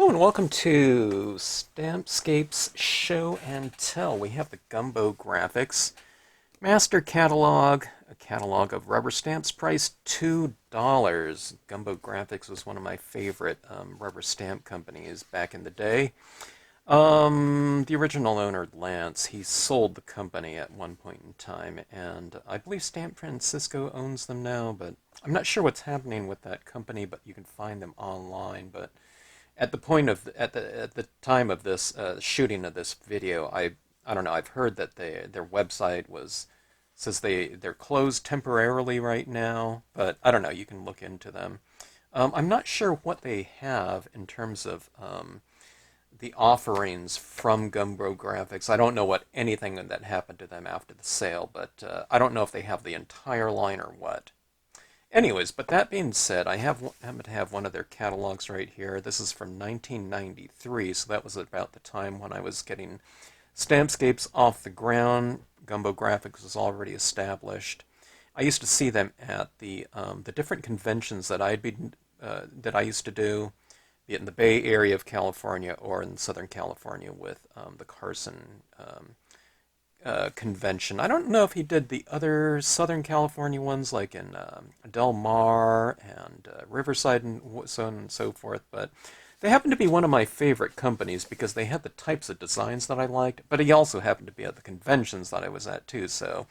Hello and welcome to Stampscapes Show and Tell. We have the Gumbo graphics master catalog, a catalog of rubber stamps priced $2. Gumbo Graphics was one of my favorite rubber stamp companies back in the day. The original owner, Lance, he sold the company at one point in time, and I believe Stamp Francisco owns them now, but I'm not sure what's happening with that company, but you can find them online. But at the point of at the time of this shooting of this video, I don't know. I've heard that their website was says they're closed temporarily right now, but I don't know. You can look into them. I'm not sure what they have in terms of the offerings from Gumbo Graphics. I don't know what anything that happened to them after the sale, but I don't know if they have the entire line or what. Anyways, but that being said, I happen to have one of their catalogs right here. This is from 1993, so that was about the time when I was getting Stampscapes off the ground. Gumbo Graphics was already established. I used to see them at the different conventions that that I used to do, be it in the Bay Area of California or in Southern California with the Carson convention. I don't know if he did the other Southern California ones like in Del Mar and Riverside and so on and so forth, but they happen to be one of my favorite companies because they had the types of designs that I liked, but he also happened to be at the conventions that I was at too, so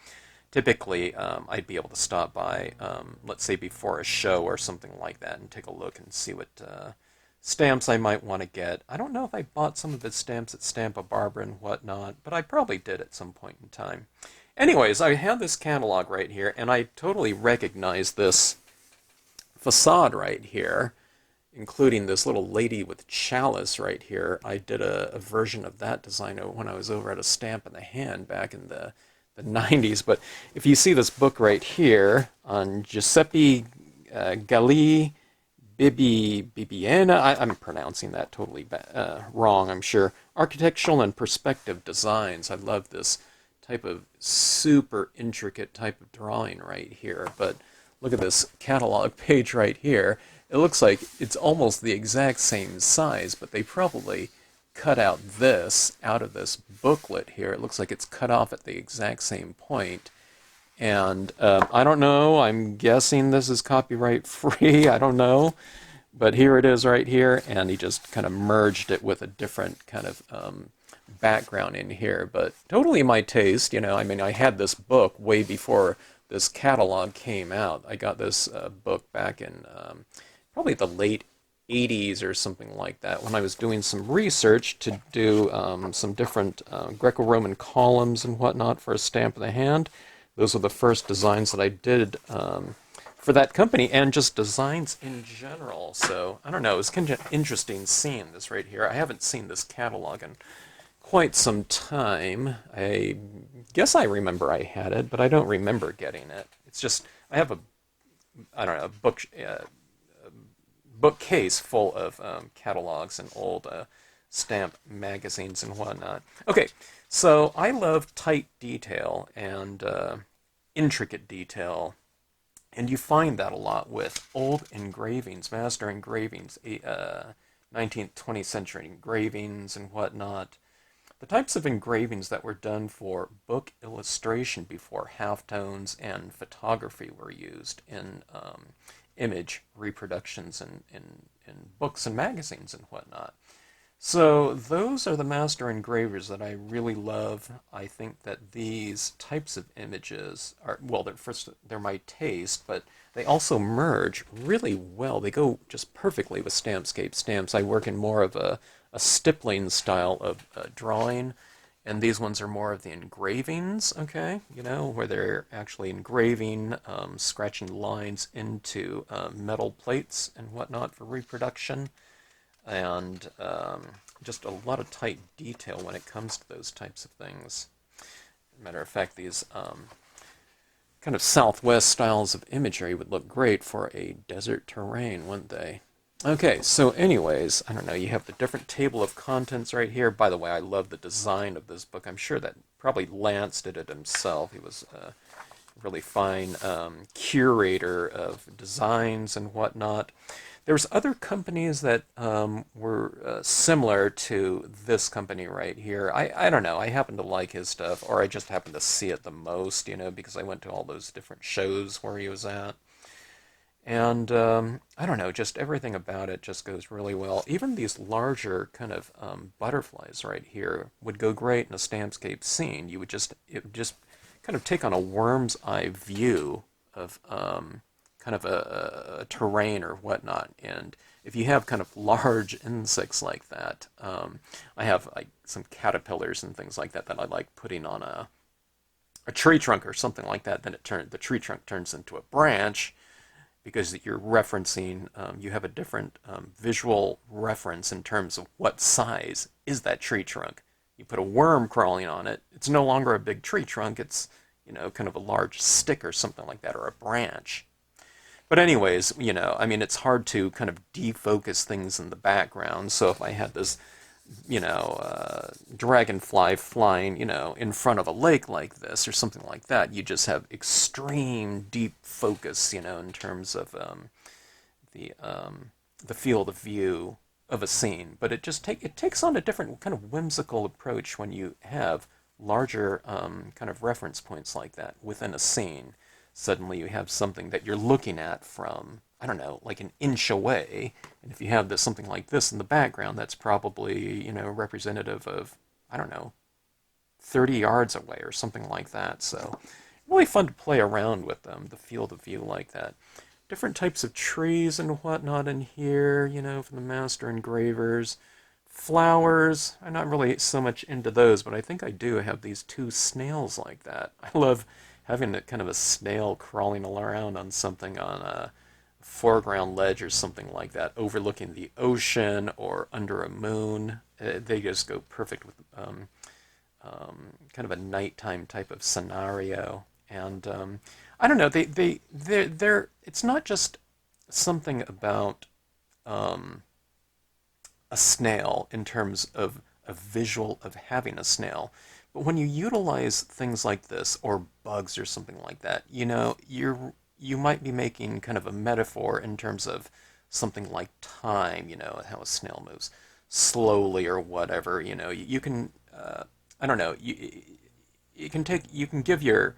typically I'd be able to stop by, let's say before a show or something like that, and take a look and see what stamps I might want to get. I don't know if I bought some of his stamps at Stamp-A-Barbara and whatnot, but I probably did at some point in time. Anyways, I have this catalog right here, and I totally recognize this facade right here, including this little lady with chalice right here. I did a version of that design when I was over at a Stamp in the Hand back in the 90s. But if you see this book right here on Giuseppe Galli Bibbiena, I'm pronouncing that totally wrong, I'm sure. Architectural and Perspective Designs. I love this type of super intricate type of drawing right here. But look at this catalog page right here. It looks like it's almost the exact same size, but they probably cut out this out of this booklet here. It looks like it's cut off at the exact same point. And I don't know, I'm guessing this is copyright free, I don't know. But here it is right here, and he just kind of merged it with a different kind of background in here. But totally my taste, you know. I mean, I had this book way before this catalog came out. I got this book back in probably the late 80s or something like that, when I was doing some research to do some different Greco-Roman columns and whatnot for a Stamp in the Hand. Those were the first designs that I did for that company, and just designs in general. So, I don't know, it was kind of interesting seeing this right here. I haven't seen this catalog in quite some time. I guess I remember I had it, but I don't remember getting it. It's just, I have I don't know, bookcase full of catalogs and old stamp magazines and whatnot. Okay, so I love tight detail and intricate detail, and you find that a lot with old engravings, master engravings, 19th, 20th century engravings and whatnot. The types of engravings that were done for book illustration before halftones and photography were used in image reproductions in books and magazines and whatnot. So those are the master engravers that I really love. I think that these types of images are, well, they're my taste, but they also merge really well. They go just perfectly with Stampscape stamps. I work in more of a stippling style of drawing, and these ones are more of the engravings, okay? You know, where they're actually engraving, scratching lines into metal plates and whatnot for reproduction. And just a lot of tight detail when it comes to those types of things. Matter of fact, these kind of Southwest styles of imagery would look great for a desert terrain, wouldn't they? Okay, so anyways, I don't know, you have the different table of contents right here. By the way, I love the design of this book. I'm sure that probably Lance did it himself. He was a really fine curator of designs and whatnot. There's other companies that were similar to this company right here. I don't know. I happen to like his stuff, or I just happen to see it the most, because I went to all those different shows where he was at. And I don't know, just everything about it just goes really well. Even these larger kind of butterflies right here would go great in a Stampscape scene. It would just kind of take on a worm's eye view of kind of a terrain or whatnot. And if you have kind of large insects like that, I have like some caterpillars and things like that that I like putting on a tree trunk or something like that. Then the tree trunk turns into a branch because you're referencing, you have a different visual reference in terms of what size is that tree trunk. You put a worm crawling on it, it's no longer a big tree trunk, it's, kind of a large stick or something like that, or a branch. But anyways, I mean, it's hard to kind of defocus things in the background, so if I had this dragonfly flying, in front of a lake like this or something like that, you just have extreme deep focus, in terms of the field of view of a scene. But it takes on a different kind of whimsical approach when you have larger kind of reference points like that within a scene. Suddenly you have something that you're looking at from, I don't know, like an inch away. And if you have something like this in the background, that's probably, representative of, I don't know, 30 yards away or something like that. So really fun to play around with them, the field of view like that. Different types of trees and whatnot in here, from the master engravers. Flowers, I'm not really so much into those, but I think I do have these two snails like that. I love having kind of a snail crawling around on something on a foreground ledge or something like that, overlooking the ocean or under a moon. They just go perfect with kind of a nighttime type of scenario. And I don't know, they're it's not just something about a snail in terms of a visual of having a snail. But when you utilize things like this, or bugs or something like that, you might be making kind of a metaphor in terms of something like time, how a snail moves slowly or whatever. You can, I don't know, you can give your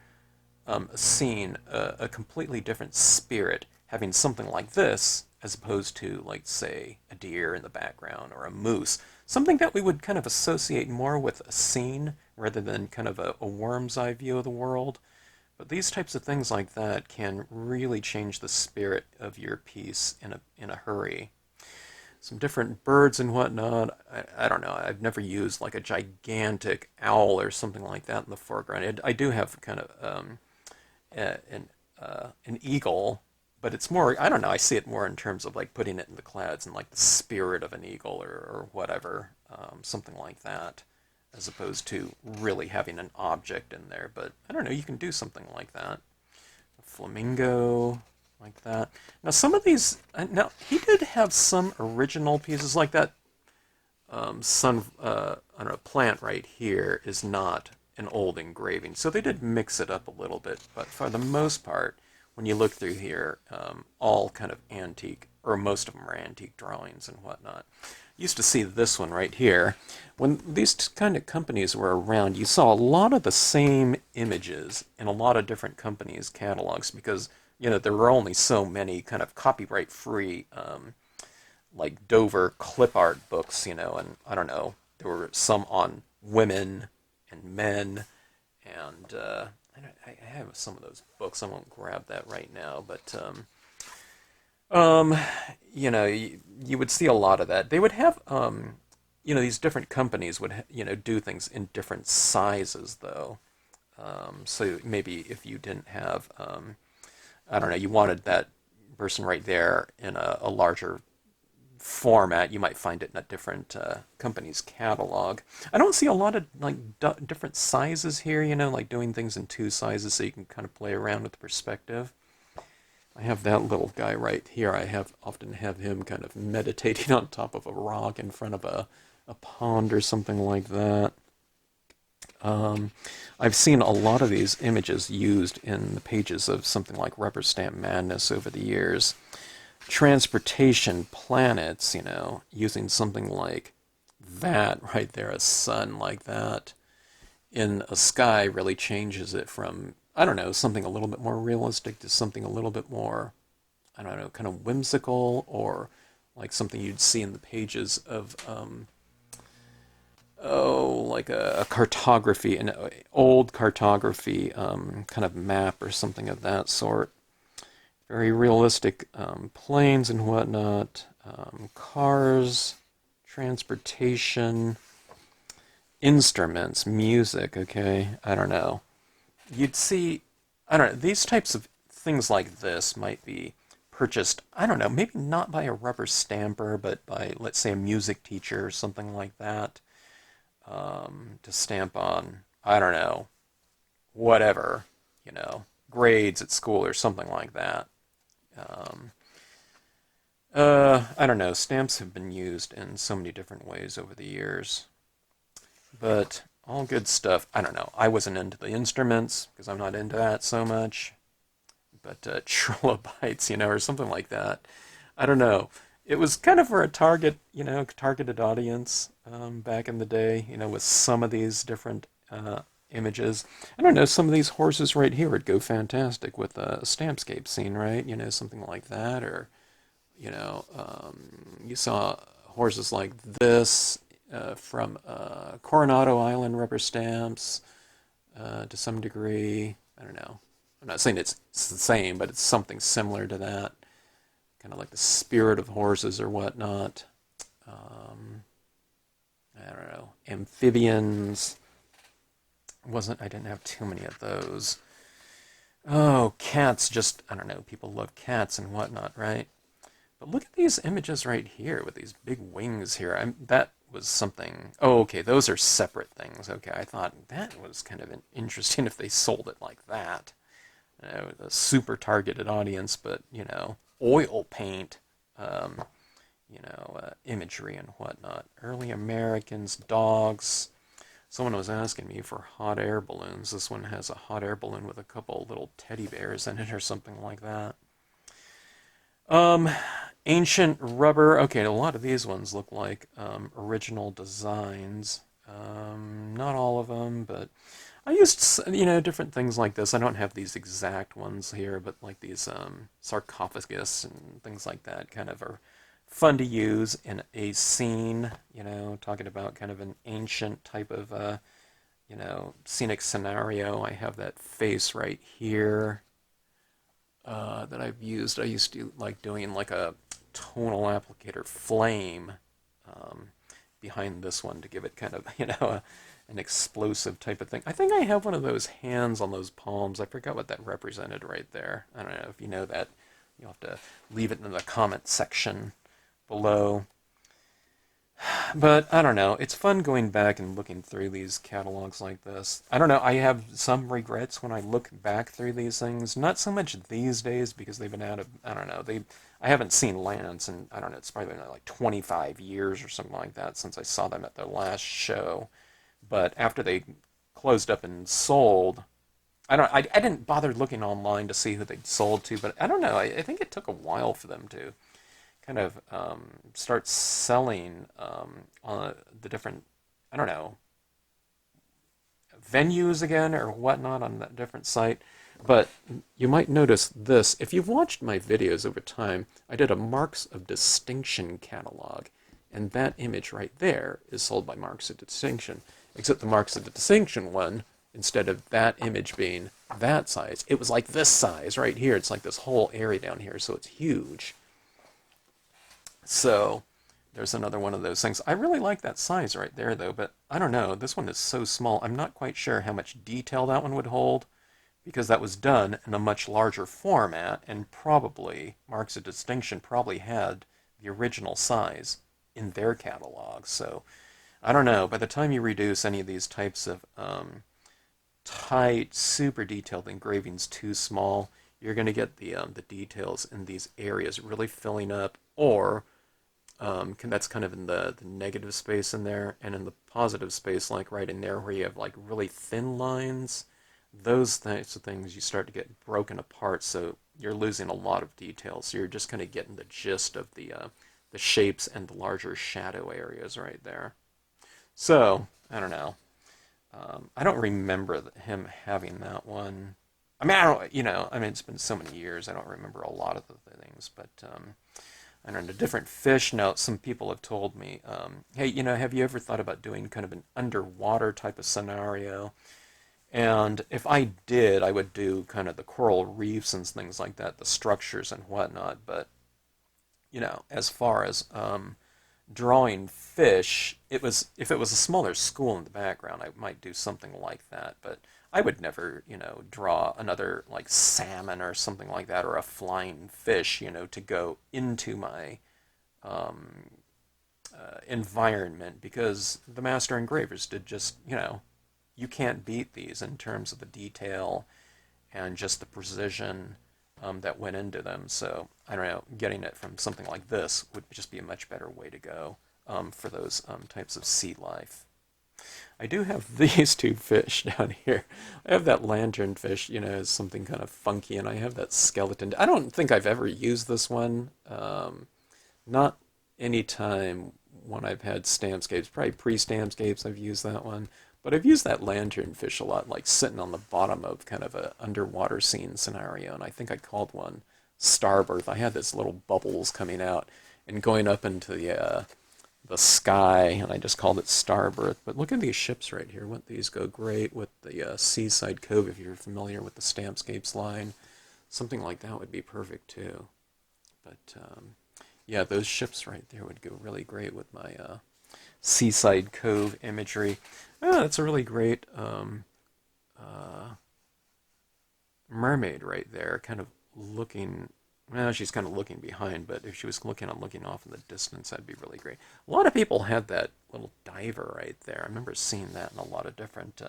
scene a completely different spirit having something like this as opposed to, like, say, a deer in the background or a moose. Something that we would kind of associate more with a scene rather than kind of a worm's eye view of the world. But these types of things like that can really change the spirit of your piece in a hurry. Some different birds and whatnot. I don't know. I've never used like a gigantic owl or something like that in the foreground. I do have kind of an eagle, but it's more, I don't know, I see it more in terms of like putting it in the clouds and like the spirit of an eagle or whatever, something like that, as opposed to really having an object in there. But I don't know, you can do something like that. A flamingo, like that. Now some of these, now he did have some original pieces like that. I don't know, plant right here is not an old engraving, so they did mix it up a little bit, but for the most part, when you look through here, all kind of antique, or most of them are antique drawings and whatnot. You used to see this one right here. When these kind of companies were around, you saw a lot of the same images in a lot of different companies' catalogs because, there were only so many kind of copyright-free, like Dover clip art books, and I don't know, there were some on women and men, and I have some of those books. I won't grab that right now, but you would see a lot of that. They would have these different companies would do things in different sizes though. So maybe if you didn't have I don't know, you wanted that person right there in a larger format, you might find it in a different company's catalog. I don't see a lot of like different sizes here, like doing things in two sizes so you can kind of play around with the perspective. I have that little guy right here. I often have him kind of meditating on top of a rock in front of a pond or something like that. I've seen a lot of these images used in the pages of something like Rubber Stamp Madness over the years. transportation planets, using something like that right there, a sun like that, in a sky really changes it from, I don't know, something a little bit more realistic to something a little bit more, I don't know, kind of whimsical, or like something you'd see in the pages of, like a cartography, an old cartography kind of map or something of that sort. Very realistic planes and whatnot, cars, transportation, instruments, music, okay? I don't know. You'd see, I don't know, these types of things like this might be purchased, I don't know, maybe not by a rubber stamper, but by, let's say, a music teacher or something like that, to stamp on, I don't know, whatever, grades at school or something like that. Um, I don't know, stamps have been used in so many different ways over the years. But all good stuff. I don't know. I wasn't into the instruments because I'm not into that so much. But trilobites, or something like that. I don't know. It was kind of for a targeted audience back in the day, with some of these different images. I don't know, some of these horses right here would go fantastic with a Stampscape scene, right? Something like that. Or, you saw horses like this from Coronado Island rubber stamps to some degree. I don't know. I'm not saying it's the same, but it's something similar to that. Kind of like the spirit of horses or whatnot. I don't know. Amphibians. I didn't have too many of those. Oh, cats, I don't know, people love cats and whatnot, right? But look at these images right here with these big wings here. That was something. Oh, okay, those are separate things. Okay, I thought that was kind of interesting if they sold it like that. A super targeted audience, but, oil paint, imagery and whatnot. Early Americans, dogs. Someone was asking me for hot air balloons. This one has a hot air balloon with a couple little teddy bears in it or something like that. Ancient rubber. Okay, a lot of these ones look like original designs. Not all of them, but I used, different things like this. I don't have these exact ones here, but like these sarcophagus and things like that kind of are fun to use in a scene, talking about kind of an ancient type of, scenic scenario. I have that face right here that I've used. I used to like doing like a tonal applicator flame behind this one to give it kind of, an explosive type of thing. I think I have one of those hands on those palms. I forgot what that represented right there. I don't know if you know that. You'll have to leave it in the comment section below. But I don't know. It's fun going back and looking through these catalogs like this. I don't know. I have some regrets when I look back through these things. Not so much these days because they've been out of. I don't know. I haven't seen Lance in, I don't know. It's probably been like 25 years or something like that since I saw them at their last show. But after they closed up and sold, I didn't bother looking online to see who they'd sold to. But I don't know. I think it took a while for them to kind of start selling on the different, I don't know, venues again or whatnot on that different site. But you might notice this. If you've watched my videos over time, I did a Marks of Distinction catalog. And that image right there is sold by Marks of Distinction. Except the Marks of Distinction one, instead of that image being that size, it was like this size right here. It's like this whole area down here, so it's huge. So there's another one of those things. I really like that size right there, though, but I don't know. This one is so small. I'm not quite sure how much detail that one would hold because that was done in a much larger format, and probably Marks of Distinction probably had the original size in their catalog. So I don't know. By the time you reduce any of these types of tight, super detailed engravings too small, you're going to get the details in these areas really filling up, or that's kind of in the negative space in there, and in the positive space, like right in there where you have like really thin lines, those types of things you start to get broken apart. So you're losing a lot of details. So you're just kind of getting the gist of the shapes and the larger shadow areas right there. So I don't know. I don't remember him having that one. I mean, I don't, I mean, it's been so many years, I don't remember a lot of the things, but I don't know, different fish. Now, some people have told me, hey, have you ever thought about doing kind of an underwater type of scenario? And if I did, I would do kind of the coral reefs and things like that, the structures and whatnot. But, as far as drawing fish, if it was a smaller school in the background, I might do something like that. But I would never, draw another like salmon or something like that, or a flying fish, to go into my environment, because the master engravers did just, you can't beat these in terms of the detail and just the precision that went into them. So I don't know, getting it from something like this would just be a much better way to go for those types of sea life. I do have these two fish down here. I have that lanternfish, is something kind of funky, and I have that skeleton. I don't think I've ever used this one. Not any time when I've had Stampscapes. Probably pre-Stampscapes I've used that one. But I've used that lanternfish a lot, like sitting on the bottom of kind of a underwater scene scenario, and I think I called one Starbirth. I had this little bubbles coming out and going up into the sky, and I just called it Starbirth. But look at these ships right here. Wouldn't these go great with the Seaside Cove, if you're familiar with the Stampscapes line? Something like that would be perfect too. But yeah, those ships right there would go really great with my Seaside Cove imagery. Oh, that's a really great mermaid right there, kind of looking. Well, she's kind of looking behind, but if she was looking off in the distance, that'd be really great. A lot of people had that little diver right there. I remember seeing that in a lot of different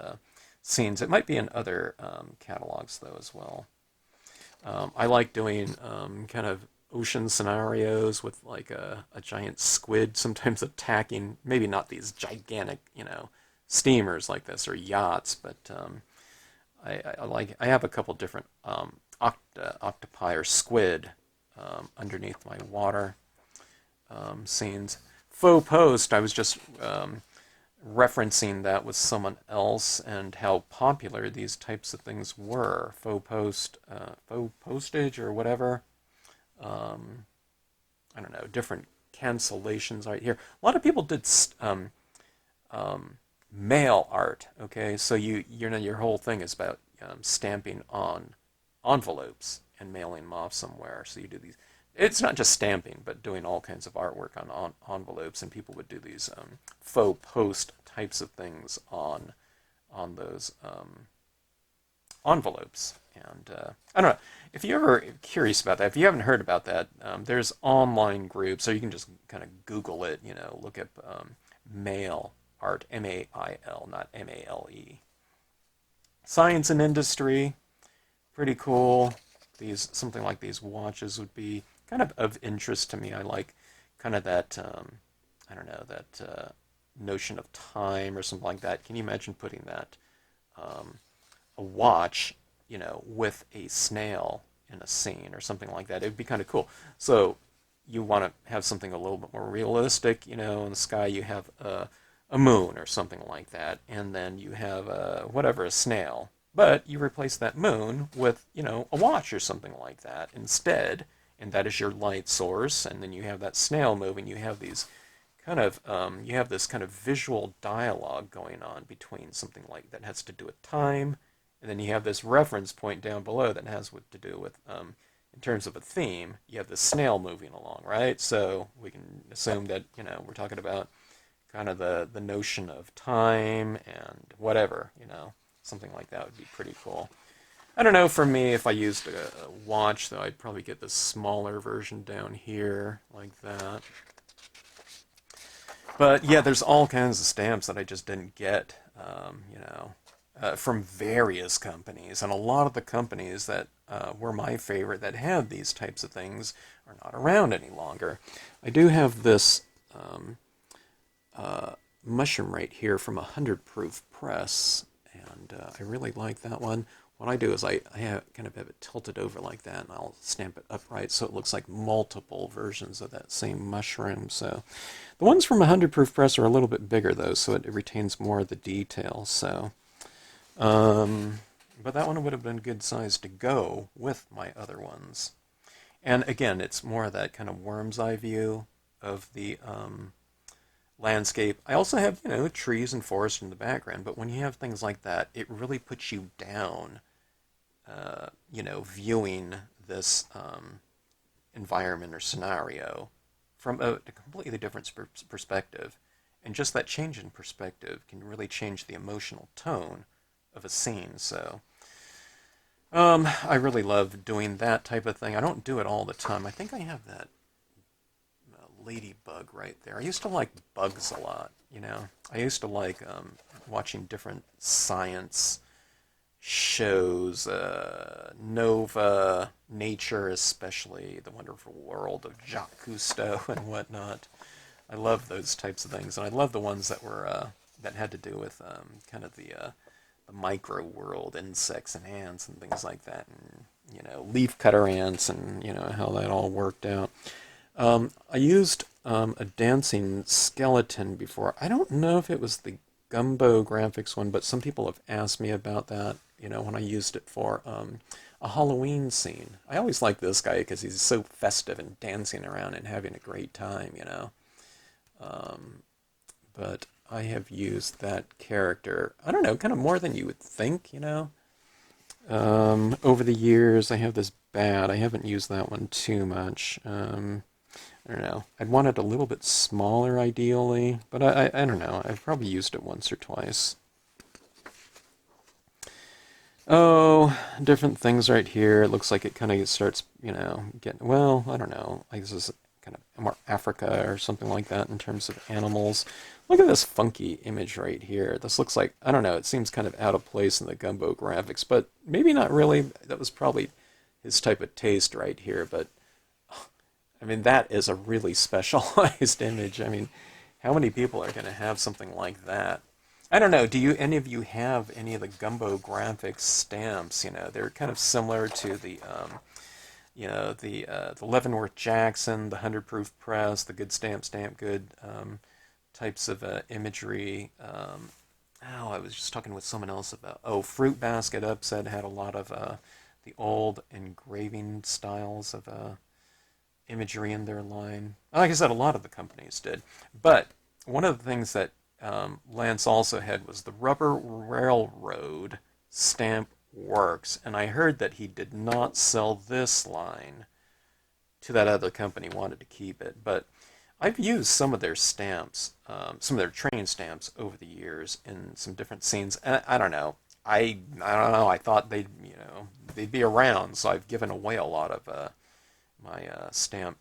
scenes. It might be in other catalogs, though, as well. I like doing kind of ocean scenarios with like a giant squid sometimes attacking, maybe not these gigantic, steamers like this or yachts, but I have a couple different octopi or squid underneath my water scenes. Faux post, I was just referencing that with someone else and how popular these types of things were. Faux postage or whatever. I don't know, different cancellations right here. A lot of people did mail art. Okay, so your whole thing is about stamping on envelopes and mailing them off somewhere. So you do these. It's not just stamping, but doing all kinds of artwork on envelopes, and people would do these faux post types of things on those envelopes. And I don't know if you're ever curious about that. If you haven't heard about that, there's online groups, or you can just kind of Google it. Look up mail art, MAIL, not MALE. Science and industry, pretty cool. Something like these watches would be kind of interest to me. I like kind of that, I don't know, that notion of time or something like that. Can you imagine putting that, a watch, with a snail in a scene or something like that? It would be kind of cool. So you want to have something a little bit more realistic, in the sky you have a moon or something like that, and then you have a snail. But you replace that moon with, a watch or something like that instead, and that is your light source, and then you have that snail moving. You have these you have this kind of visual dialogue going on between something like that has to do with time, and then you have this reference point down below that has what to do with, in terms of a theme, you have the snail moving along, right? So we can assume that, we're talking about kind of the notion of time and whatever, something like that would be pretty cool. I don't know, for me, if I used a watch, though, I'd probably get the smaller version down here, like that. But yeah, there's all kinds of stamps that I just didn't get, from various companies. And a lot of the companies that were my favorite that had these types of things are not around any longer. I do have this mushroom right here from 100 Proof Press, and I really like that one. what I do is kind of have it tilted over like that, and I'll stamp it upright so it looks like multiple versions of that same mushroom. So the ones from a 100 proof press are a little bit bigger though, so it retains more of the detail. So, but that one would have been a good size to go with my other ones. And again, it's more of that kind of worm's eye view of the landscape. I also have, trees and forest in the background, but when you have things like that, it really puts you down, viewing this environment or scenario from a completely different perspective. And just that change in perspective can really change the emotional tone of a scene. So I really love doing that type of thing. I don't do it all the time. I think I have that ladybug right there. I used to like bugs a lot, I used to like watching different science shows, Nova, Nature, especially The Wonderful World of Jacques Cousteau and whatnot. I love those types of things, and I love the ones that were that had to do with kind of the micro world, insects and ants and things like that, and leaf cutter ants, and how that all worked out. I used a dancing skeleton before. I don't know if it was the Gumbo graphics one, but some people have asked me about that, when I used it for a Halloween scene. I always like this guy because he's so festive and dancing around and having a great time, But I have used that character, I don't know, kind of more than you would think, Over the years, I have this bat. I haven't used that one too much. I don't know. I'd want it a little bit smaller, ideally, but I don't know. I've probably used it once or twice. Oh, different things right here. It looks like it kind of starts, getting, well, I don't know. Like this is kind of more Africa or something like that in terms of animals. Look at this funky image right here. This looks like, I don't know, it seems kind of out of place in the Gumbo graphics, but maybe not really. That was probably his type of taste right here, but I mean, that is a really specialized image. I mean, how many people are going to have something like that? I don't know. Do any of you have any of the Gumbo graphics stamps? They're kind of similar to the Leavenworth Jackson, the 100 proof press, the Good Stamp, Stamp Good types of imagery. I was just talking with someone else about. Oh, Fruit Basket Upset had a lot of the old engraving styles of imagery in their line. Like I said, a lot of the companies did. But one of the things that Lance also had was the Rubber Railroad Stamp Works, and I heard that he did not sell this line to that other company, wanted to keep it. But I've used some of their stamps, some of their train stamps over the years in some different scenes. And I don't know. I don't know. I thought they'd be around, so I've given away a lot of my stamp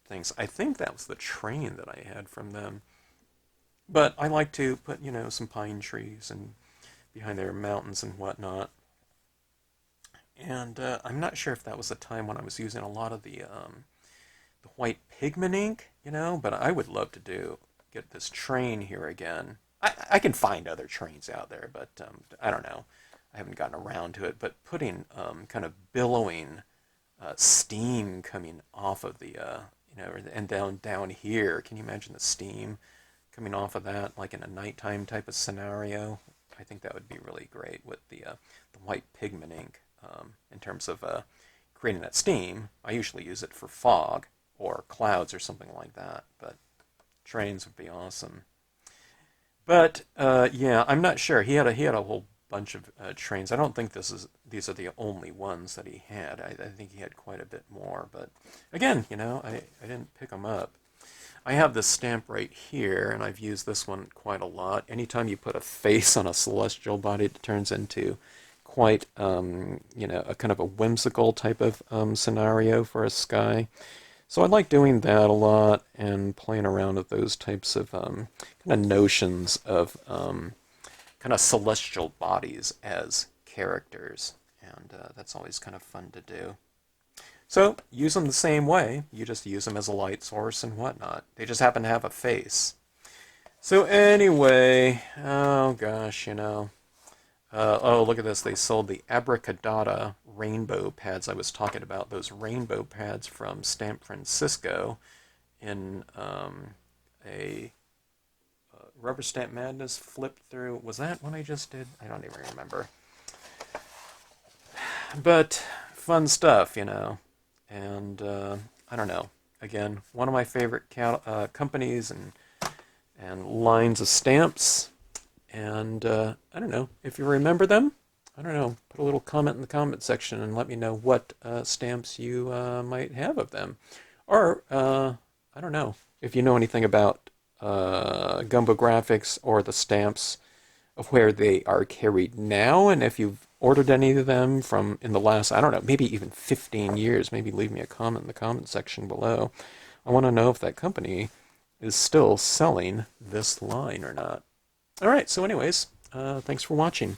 things. I think that was the train that I had from them. But I like to put, some pine trees and behind there mountains and whatnot. And I'm not sure if that was the time when I was using a lot of the white pigment ink, but I would love to get this train here again. I can find other trains out there, but I don't know. I haven't gotten around to it. But putting kind of billowing steam coming off of the, and down here. Can you imagine the steam coming off of that, like in a nighttime type of scenario? I think that would be really great with the white pigment ink in terms of creating that steam. I usually use it for fog or clouds or something like that, but trains would be awesome. But yeah, I'm not sure. He had a whole bunch of trains. I don't think these are the only ones that he had. I think he had quite a bit more. But again, I didn't pick them up. I have this stamp right here, and I've used this one quite a lot. Anytime you put a face on a celestial body, it turns into quite, a kind of a whimsical type of scenario for a sky. So I like doing that a lot and playing around with those types of kind of notions of kind of celestial bodies as characters. And that's always kind of fun to do. So use them the same way. You just use them as a light source and whatnot. They just happen to have a face. So anyway, oh gosh, Oh, look at this. They sold the Abracadabra rainbow pads I was talking about. Those rainbow pads from Stamp Francisco in a Rubber Stamp Madness flip through. Was that what I just did? I don't even remember. But fun stuff, you know. And I don't know. Again, one of my favorite companies and lines of stamps. And I don't know if you remember them. I don't know. Put a little comment in the comment section and let me know what stamps you might have of them. Or I don't know if you know anything about Gumbo graphics or the stamps of where they are carried now, and if you've ordered any of them from in the last, I don't know, maybe even 15 years, maybe leave me a comment in the comment section below. I want to know if that company is still selling this line or not. All right, so anyways, thanks for watching.